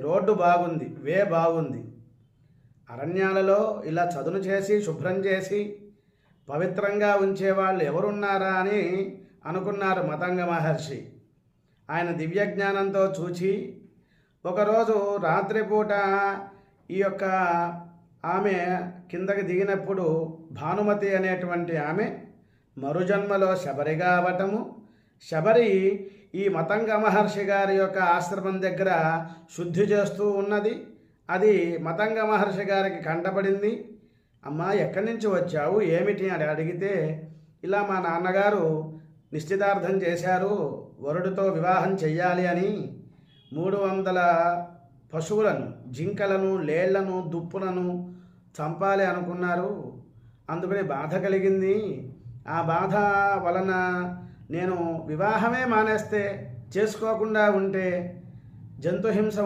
Road బాగుంది, వే బాగుంది. అరణ్యాలలో ఇలా చదును చేసి శుభ్రం చేసి పవిత్రంగా ఉంచేవాళ్ళు ఎవరున్నారా అని అనుకున్నారు మతంగ మహర్షి. ఆయన దివ్యజ్ఞానంతో చూచి ఒకరోజు రాత్రిపూట ఈ యొక్క ఆమె కిందకి దిగినప్పుడు భానుమతి అనేటువంటి ఆమె మరుజన్మలో శబరిగా అవటము, శబరి ఈ మతంగ మహర్షి గారి యొక్క ఆశ్రమం దగ్గర శుద్ధి చేస్తూ ఉన్నది. అది మతంగ మహర్షి గారికి కంటపడింది. అమ్మా, ఎక్కడి నుంచి వచ్చావు, ఏమిటి అని అడిగితే, ఇలా మా నాన్నగారు నిశ్చితార్థం చేశారు, వరుడితో వివాహం చెయ్యాలి అని 300 పశువులను, జింకలను, లేళ్లను, దుప్పులను చంపాలి అనుకున్నారు. అందుకని బాధ కలిగింది. ఆ బాధ వలన నేను వివాహమే మానేస్తే, చేసుకోకుండా ఉంటే జంతుహింస